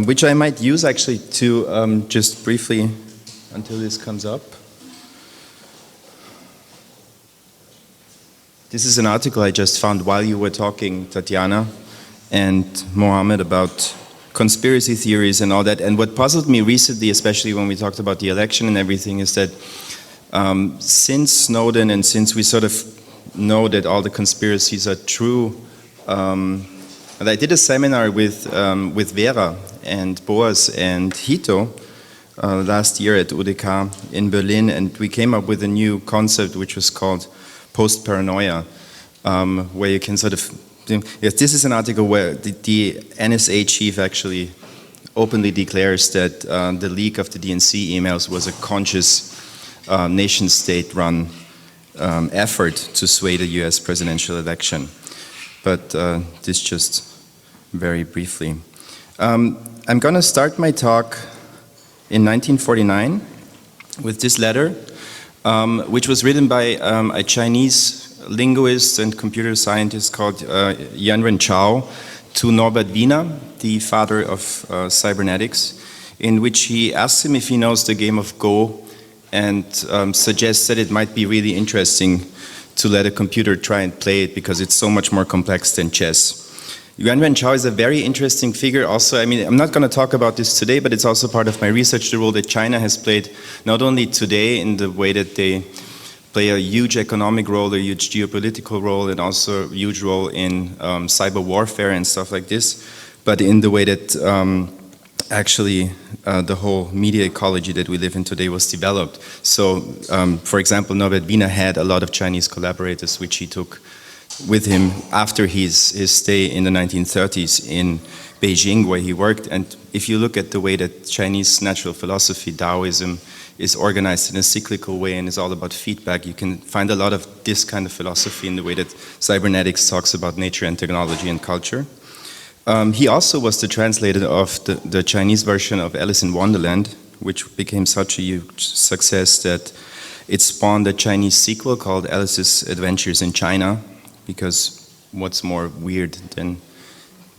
which I might use actually to just briefly, until this comes up. This is an article I just found while you were talking, Tatiana and Mohammed, about conspiracy theories and all that. And what puzzled me recently, especially when we talked about the election and everything, is that since Snowden and since we sort of know that all the conspiracies are true, and I did a seminar with Vera and Boas and Hito last year at UDK in Berlin, and we came up with a new concept which was called post-paranoia, where you can sort of, yes, this is an article where the NSA chief actually openly declares that the leak of the DNC emails was a conscious nation-state-run effort to sway the US presidential election. But this just very briefly. I'm going to start my talk in 1949 with this letter, which was written by a Chinese linguist and computer scientist called Yanwen Chao to Norbert Wiener, the father of cybernetics, in which he asks him if he knows the game of Go and suggests that it might be really interesting to let a computer try and play it because it's so much more complex than chess. Yanwen Chao is a very interesting figure also. I mean, I'm not going to talk about this today, but it's also part of my research, the role that China has played, not only today in the way that they play a huge economic role, a huge geopolitical role, and also a huge role in cyber warfare and stuff like this, but in the way that actually the whole media ecology that we live in today was developed. So, for example, Norbert Wiener had a lot of Chinese collaborators, which he took with him after his stay in the 1930s in Beijing, where he worked. And if you look at the way that Chinese natural philosophy, Taoism, is organized in a cyclical way and is all about feedback, you can find a lot of this kind of philosophy in the way that cybernetics talks about nature and technology and culture. He also was the translator of the Chinese version of Alice in Wonderland, which became such a huge success that it spawned a Chinese sequel called Alice's Adventures in China, because what's more weird than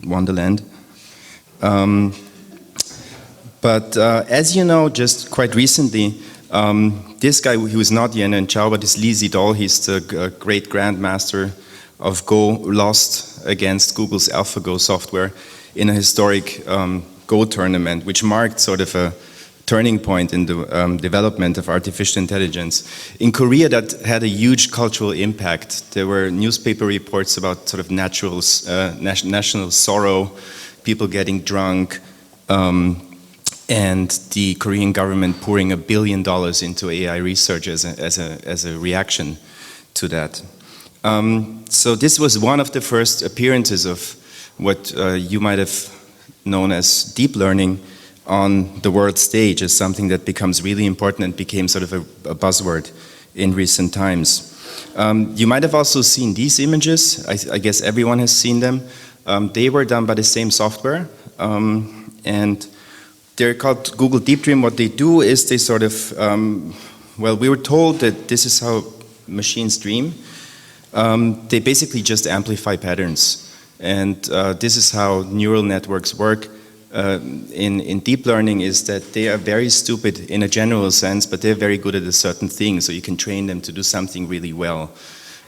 Wonderland? But as you know, just quite recently, this guy, who is not Yanwen Chao, but is Li Zidol, he's the great grandmaster of Go, lost against Google's AlphaGo software in a historic Go tournament, which marked sort of a turning point in the development of artificial intelligence. In Korea, that had a huge cultural impact. There were newspaper reports about sort of national sorrow, people getting drunk, and the Korean government pouring $1 billion into AI research as a reaction to that. So this was one of the first appearances of what you might have known as deep learning on the world stage as something that becomes really important and became sort of a buzzword in recent times. You might have also seen these images. I guess everyone has seen them. They were done by the same software, and they're called Google Deep Dream. What they do is they sort of, well, we were told that this is how machines dream. They basically just amplify patterns, and this is how neural networks work. In deep learning is that they are very stupid in a general sense, but they're very good at a certain thing, so you can train them to do something really well.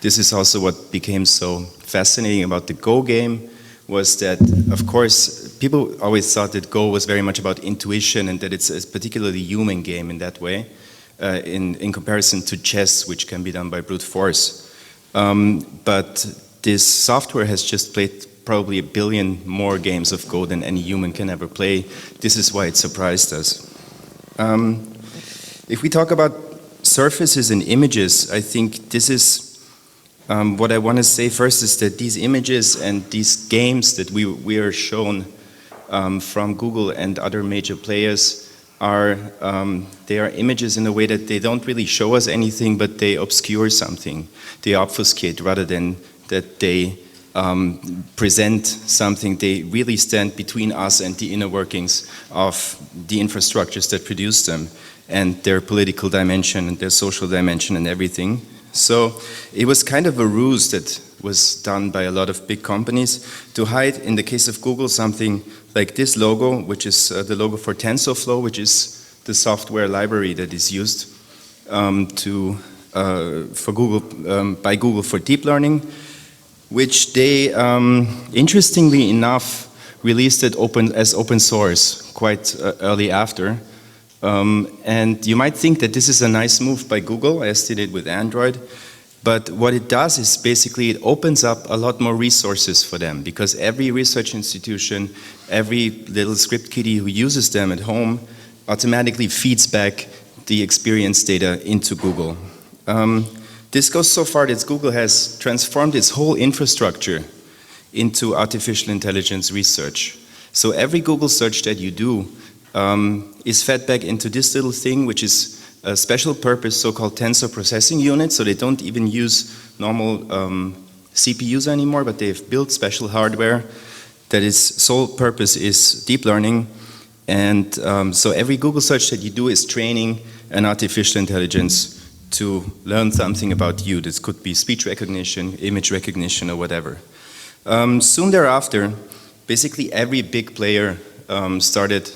This is also what became so fascinating about the Go game, was that, of course, people always thought that Go was very much about intuition and that it's a particularly human game in that way, in comparison to chess, which can be done by brute force. But this software has just played probably 1 billion more games of Go than any human can ever play. This is why it surprised us. If we talk about surfaces and images, I think this is what I want to say first is that these images and these games that we are shown from Google and other major players are they are images in a way that they don't really show us anything, but they obscure something. They obfuscate rather than that they present something. They really stand between us and the inner workings of the infrastructures that produce them and their political dimension and their social dimension and everything. So it was kind of a ruse that was done by a lot of big companies to hide, in the case of Google, something like this logo, which is the logo for TensorFlow, which is the software library that is used for Google, by Google for deep learning, which they, interestingly enough, released it as open source quite early after. And you might think that this is a nice move by Google, as did it with Android. But what it does is basically it opens up a lot more resources for them, because every research institution, every little script kiddie who uses them at home automatically feeds back the experience data into Google. This goes so far that Google has transformed its whole infrastructure into artificial intelligence research. So every Google search that you do is fed back into this little thing, which is a special purpose so-called tensor processing unit. So they don't even use normal CPUs anymore, but they've built special hardware that its sole purpose is deep learning. And so every Google search that you do is training an artificial intelligence to learn something about you. This could be speech recognition, image recognition, or whatever. Soon thereafter, basically every big player started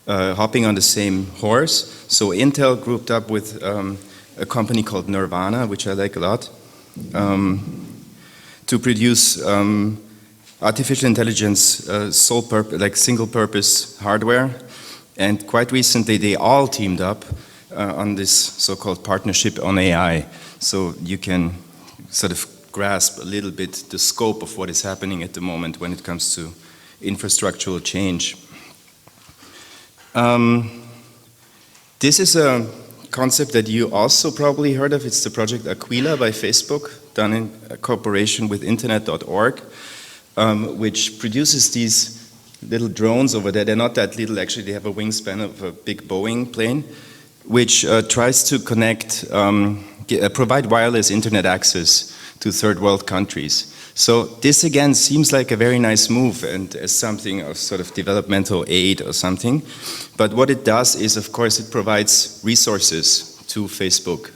hopping on the same horse. So Intel grouped up with a company called Nirvana, which I like a lot, to produce artificial intelligence single-purpose hardware. And quite recently, they all teamed up on this so-called partnership on AI. So you can sort of grasp a little bit the scope of what is happening at the moment when it comes to infrastructural change. This is a concept that you also probably heard of. It's the project Aquila by Facebook, done in cooperation with internet.org, which produces these little drones over there. They're not that little, actually. They have a wingspan of a big Boeing plane, which tries to connect, provide wireless internet access to third world countries. So this again seems like a very nice move and as something of sort of developmental aid or something. But what it does is, of course, it provides resources to Facebook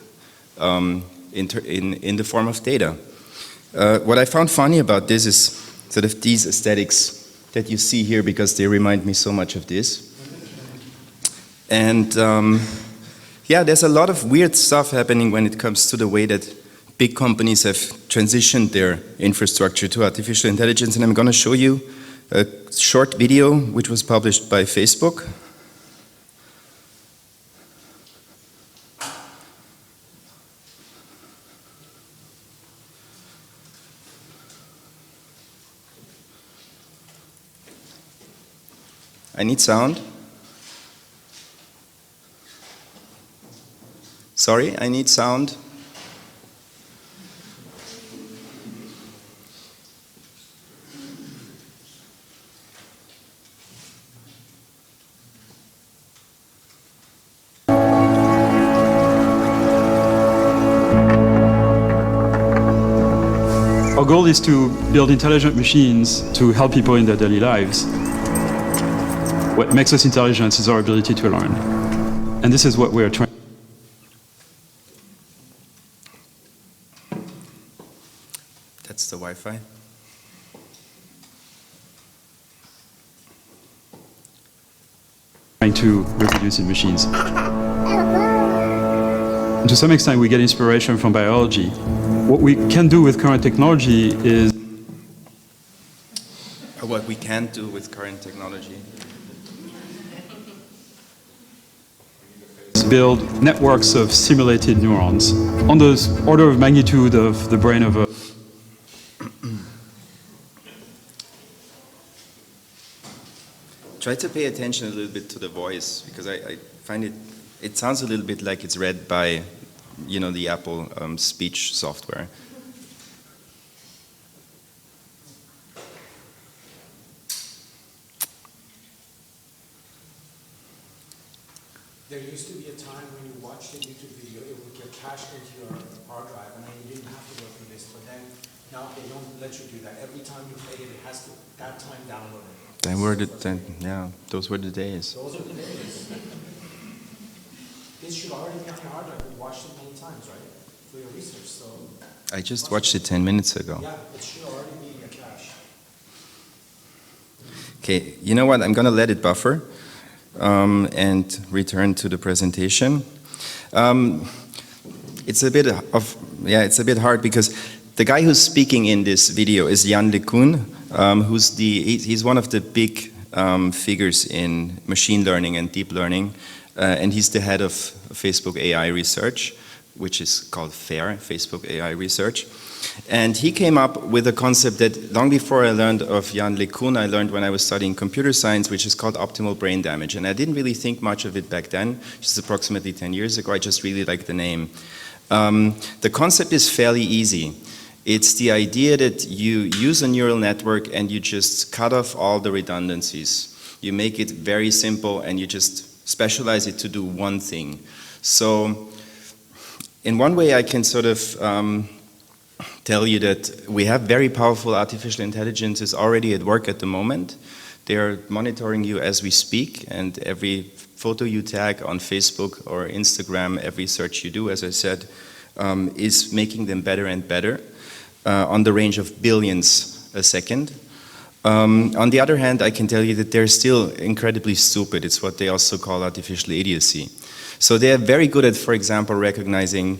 in the form of data. What I found funny about this is sort of these aesthetics that you see here, because they remind me so much of this. And yeah, there's a lot of weird stuff happening when it comes to the way that big companies have transitioned their infrastructure to artificial intelligence, and I'm going to show you a short video which was published by Facebook. I need sound. Sorry, I need sound. Our goal is to build intelligent machines to help people in their daily lives. What makes us intelligent is our ability to learn. And this is what we're trying That's the Wi-Fi. to reproduce in machines. And to some extent, we get inspiration from biology. What we can do with current technology is what we can't do with current technology. Build networks of simulated neurons on the order of magnitude of the brain of a Try to pay attention a little bit to the voice, because I find it sounds a little bit like it's read by, you know, the Apple speech software. There used to be a time when you watched a YouTube video, it would get cached into your hard drive, and then you didn't have to go through this. But then now they don't let you do that. Every time you play it, it has to that time download it. Yeah, those were the days. Those are the days. This should already be on your hard drive. You watched it many times, right? For your research. So I just watched it 10 minutes ago. Yeah, it should already be in your cache. Okay, you know what? I'm going to let it buffer and return to the presentation. It's a bit it's a bit hard because the guy who's speaking in this video is Jan LeCun, he's one of the big figures in machine learning and deep learning, and he's the head of Facebook AI research, which is called FAIR, Facebook AI research. And he came up with a concept that long before I learned of Jan LeCun, I learned when I was studying computer science, which is called optimal brain damage. And I didn't really think much of it back then, just approximately 10 years ago. I just really liked the name. The concept is fairly easy. It's the idea that you use a neural network and you just cut off all the redundancies. You make it very simple and you just specialize it to do one thing. So in one way I can sort of tell you that we have very powerful artificial intelligences already at work at the moment. They are monitoring you as we speak, and every photo you tag on Facebook or Instagram, every search you do, as I said, is making them better and better on the range of billions a second. On the other hand, I can tell you that they're still incredibly stupid. It's what they also call artificial idiocy. So they are very good at, for example, recognizing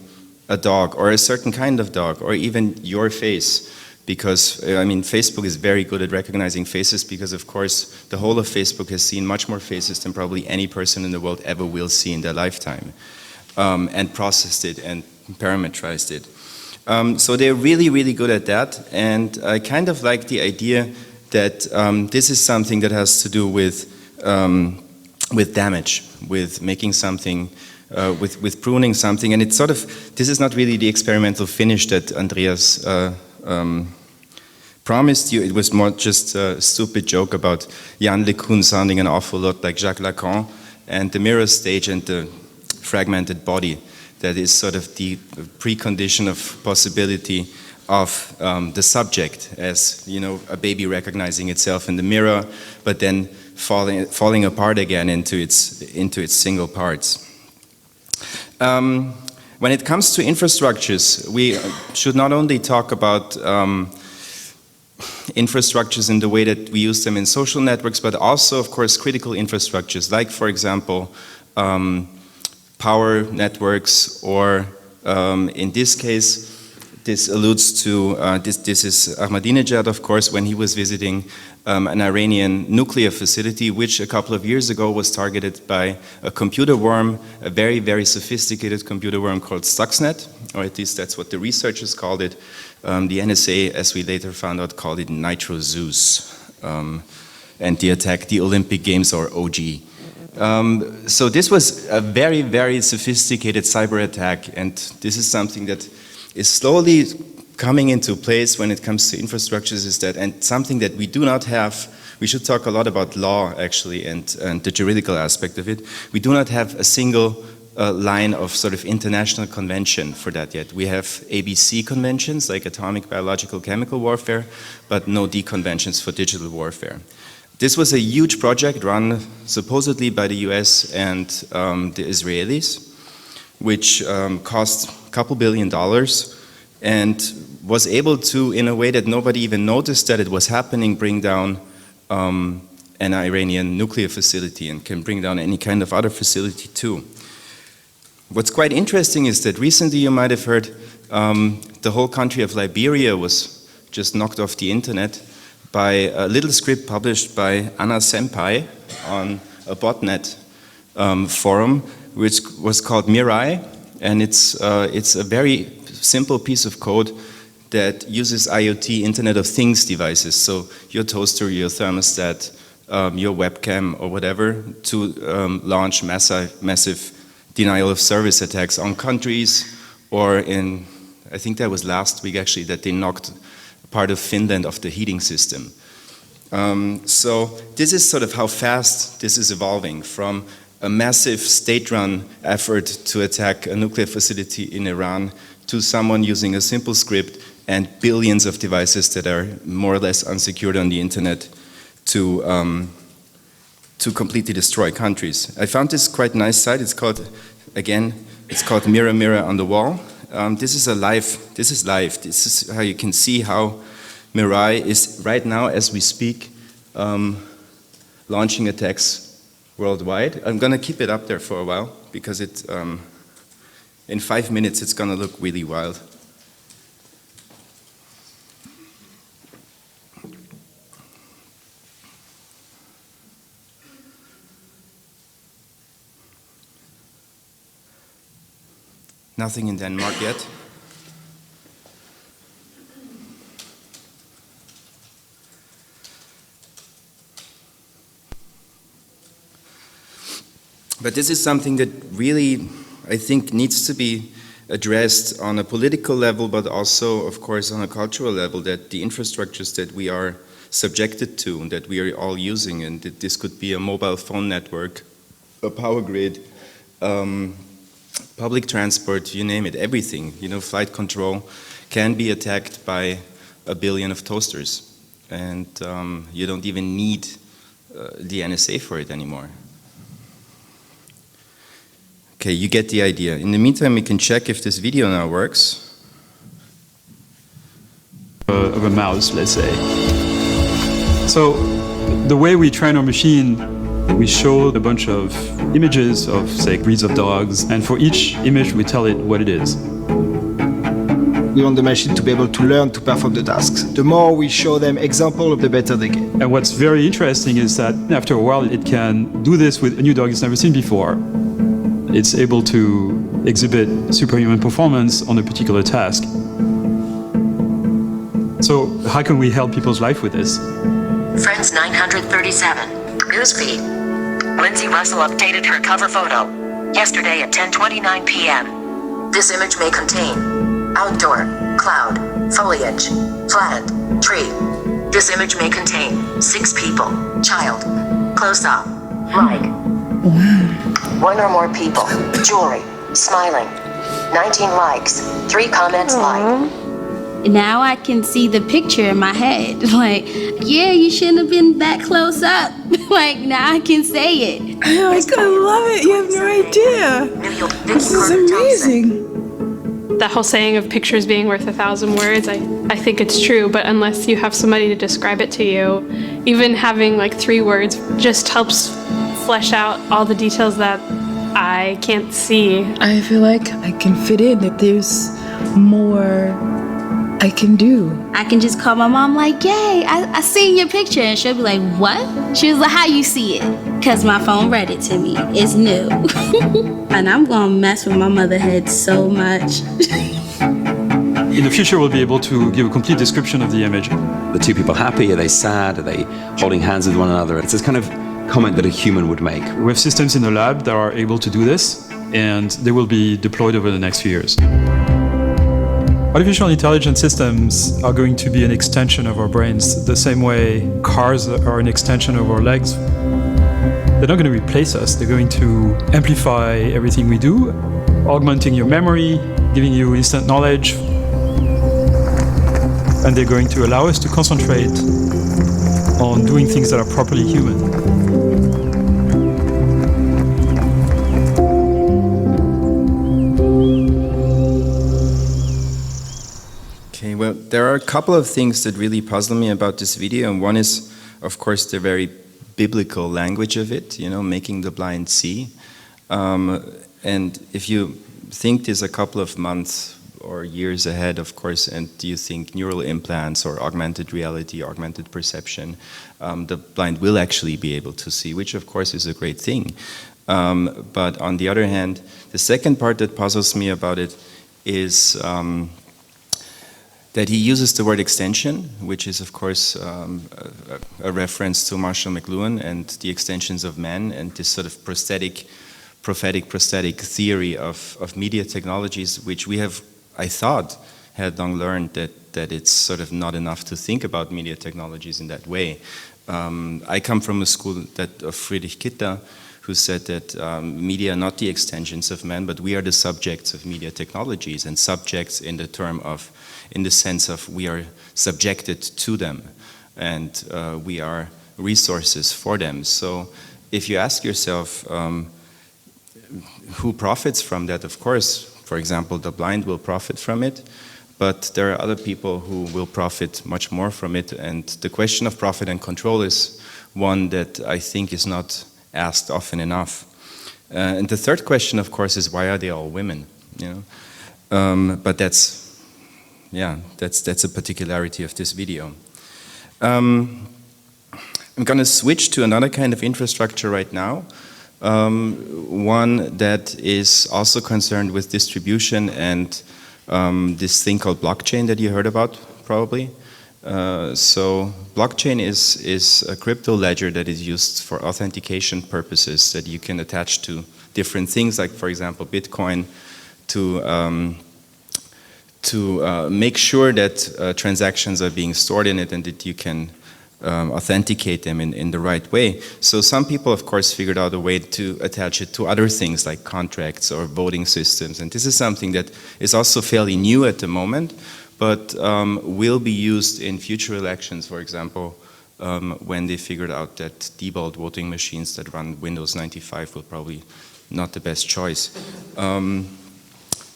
a dog or a certain kind of dog or even your face, because I mean Facebook is very good at recognizing faces because of course the whole of Facebook has seen much more faces than probably any person in the world ever will see in their lifetime, and processed it and parameterized it. So they're really, really good at that, and I kind of like the idea that this is something that has to do with damage, with making something, with pruning something, and it's sort of, this is not really the experimental finish that Andreas promised you. It was more just a stupid joke about Jan LeCun sounding an awful lot like Jacques Lacan, and the mirror stage and the fragmented body that is sort of the precondition of possibility of the subject, as you know, a baby recognizing itself in the mirror, but then falling apart again into its single parts. When it comes to infrastructures, we should not only talk about infrastructures in the way that we use them in social networks, but also, of course, critical infrastructures, like, for example, power networks, or in this case, this alludes to, this is Ahmadinejad, of course, when he was visiting an Iranian nuclear facility, which a couple of years ago was targeted by a computer worm, a very, very sophisticated computer worm called Stuxnet, or at least that's what the researchers called it. The NSA, as we later found out, called it Nitro Zeus. And the attack, the Olympic Games, or OG. So this was a very, very sophisticated cyber attack, and this is something that is slowly coming into place when it comes to infrastructures, is that, and something that we do not have. We should talk a lot about law, actually, and the juridical aspect of it. We do not have a single line of sort of international convention for that yet. We have ABC conventions, like atomic, biological, chemical warfare, but no D conventions for digital warfare. This was a huge project run supposedly by the US and the Israelis, which cost a couple $2 billion and was able to, in a way that nobody even noticed that it was happening, bring down an Iranian nuclear facility, and can bring down any kind of other facility too. What's quite interesting is that recently you might have heard the whole country of Liberia was just knocked off the internet by a little script published by Anna Senpai on a botnet forum, which was called Mirai, and it's a very simple piece of code that uses IoT, Internet of Things devices, so your toaster, your thermostat, your webcam or whatever, to launch massive denial of service attacks on countries, or in, I think that was last week actually, that they knocked part of Finland off the heating system. So this is sort of how fast this is evolving, from a massive state-run effort to attack a nuclear facility in Iran to someone using a simple script and billions of devices that are more or less unsecured on the internet to completely destroy countries. I found this quite nice site. It's called, again, it's called Mirror Mirror on the Wall, This is live. This is how you can see how Mirai is right now, as we speak, launching attacks worldwide. I'm going to keep it up there for a while because in 5 minutes it's going to look really wild. Nothing in Denmark yet. But this is something that really, I think, needs to be addressed on a political level, but also, of course, on a cultural level, that the infrastructures that we are subjected to, and that we are all using, and that this could be a mobile phone network, a power grid, public transport, you name it, everything, flight control can be attacked by a billion of toasters. And you don't even need the NSA for it anymore. Okay, you get the idea. In the meantime, we can check if this video now works. Of a mouse, let's say. So the way we train our machine, we show a bunch of images of, say, breeds of dogs, and for each image we tell it what it is. We want the machine to be able to learn to perform the tasks. The more we show them examples, the better they get. And what's very interesting is that after a while it can do this with a new dog it's never seen before. It's able to exhibit superhuman performance on a particular task. So how can we help people's life with this? Friends 937. Newsfeed. Lindsay Russell updated her cover photo yesterday at 10:29 p.m. This image may contain outdoor, cloud, foliage, flattened, tree. This image may contain 6 people, child, close up, like. One or more people, jewelry, smiling, 19 likes, 3 comments like. Now I can see the picture in my head. Like, yeah, you shouldn't have been that close up. Like, now I can say it. Oh, I love it. You have no idea. This is amazing. That whole saying of pictures being worth 1,000 words, I think it's true, but unless you have somebody to describe it to you, even having like 3 words just helps flesh out all the details that I can't see. I feel like I can fit in, that there's more I can do. I can just call my mom like, yay, I seen your picture. And she'll be like, what? She was like, how you see it? Because my phone read it to me. It's new. And I'm going to mess with my mother head so much. In the future, we'll be able to give a complete description of the image. The 2 people happy? Are they sad? Are they holding hands with one another? It's this kind of comment that a human would make. We have systems in the lab that are able to do this, and they will be deployed over the next few years. Artificial intelligence systems are going to be an extension of our brains, the same way cars are an extension of our legs. They're not going to replace us, they're going to amplify everything we do, augmenting your memory, giving you instant knowledge, and they're going to allow us to concentrate on doing things that are properly human. Okay, well, there are a couple of things that really puzzle me about this video, and one is, of course, the very biblical language of it, making the blind see. And if you think this a couple of months or years ahead, of course, and you think neural implants or augmented reality, augmented perception, the blind will actually be able to see, which of course is a great thing. But on the other hand, the second part that puzzles me about it is that he uses the word extension, which is of course a reference to Marshall McLuhan and the extensions of man and this sort of prophetic theory of media technologies, which we have, I thought, had long learned that it's sort of not enough to think about media technologies in that way. I come from a school of Friedrich Kitta, who said that media are not the extensions of man, but we are the subjects of media technologies, and subjects in the sense of we are subjected to them, and we are resources for them. So if you ask yourself who profits from that, of course, For example, the blind will profit from it, but there are other people who will profit much more from it, and the question of profit and control is one that I think is not asked often enough. And the third question, of course, is why are they all women? You know, but that's a particularity of this video. I'm going to switch to another kind of infrastructure right now. One that is also concerned with distribution and this thing called blockchain that you heard about, probably. So blockchain is a crypto ledger that is used for authentication purposes that you can attach to different things, like, for example, Bitcoin, to make sure that transactions are being stored in it and that you can authenticate them in the right way. So some people, of course, figured out a way to attach it to other things like contracts or voting systems. And this is something that is also fairly new at the moment, but will be used in future elections, for example, when they figured out that default voting machines that run Windows 95 will probably not the best choice.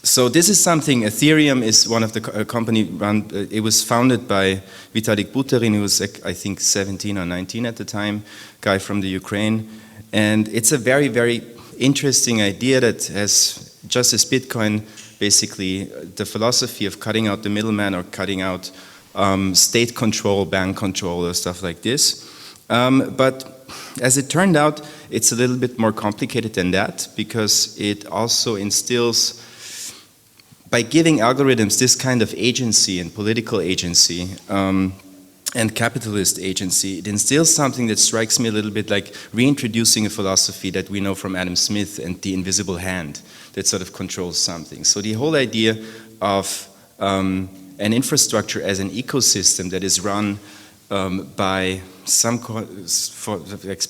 So this is something, Ethereum is one of the company run, it was founded by Vitalik Buterin, who was, I think, 17 or 19 at the time, guy from the Ukraine. And it's a very, very interesting idea that has, just as Bitcoin, basically the philosophy of cutting out the middleman or cutting out state control, bank control, or stuff like this. But as it turned out, it's a little bit more complicated than that, because it also instills, by giving algorithms this kind of agency and political agency and capitalist agency, it instills something that strikes me a little bit like reintroducing a philosophy that we know from Adam Smith and the invisible hand that sort of controls something. So the whole idea of an infrastructure as an ecosystem that is run by some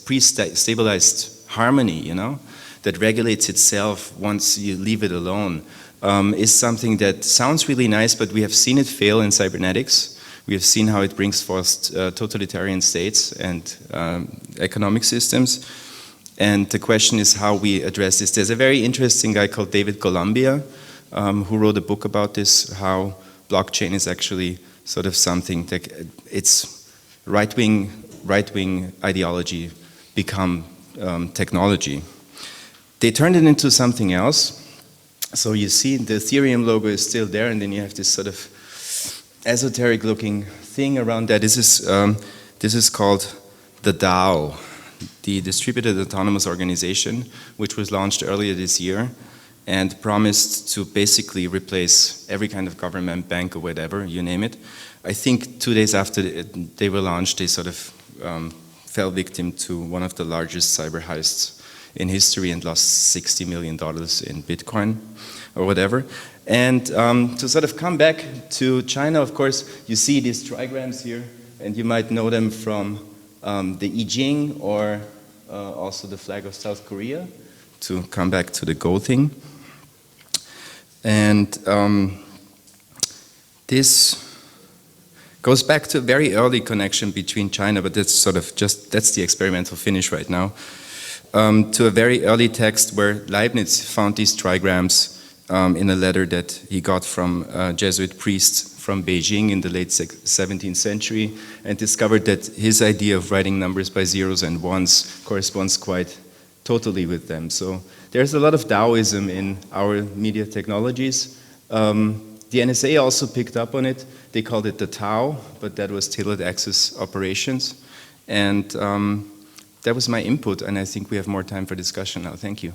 pre-stabilized harmony, you know, that regulates itself once you leave it alone, is something that sounds really nice, but we have seen it fail in cybernetics. We have seen how it brings forth totalitarian states and economic systems. And the question is how we address this. There's a very interesting guy called David Columbia who wrote a book about this, how blockchain is actually sort of something that it's right-wing ideology become technology. They turned it into something else. So you see the Ethereum logo is still there, and then you have this sort of esoteric looking thing around that. This is called the DAO, the Distributed Autonomous Organization, which was launched earlier this year and promised to basically replace every kind of government, bank, or whatever, you name it. I think 2 days after they were launched, they sort of fell victim to one of the largest cyber heists in history and lost $60 million in Bitcoin or whatever. And to sort of come back to China, of course, you see these trigrams here, and you might know them from the I Ching or also the flag of South Korea, to come back to the Go thing. And this goes back to a very early connection between China, but that's sort of that's the experimental finish right now. To a very early text where Leibniz found these trigrams in a letter that he got from a Jesuit priest from Beijing in the late 17th century, and discovered that his idea of writing numbers by zeros and ones corresponds quite totally with them. So there's a lot of Taoism in our media technologies. The NSA also picked up on it. They called it the Tao, but that was tailored access operations. And that was my input, and I think we have more time for discussion now. Thank you.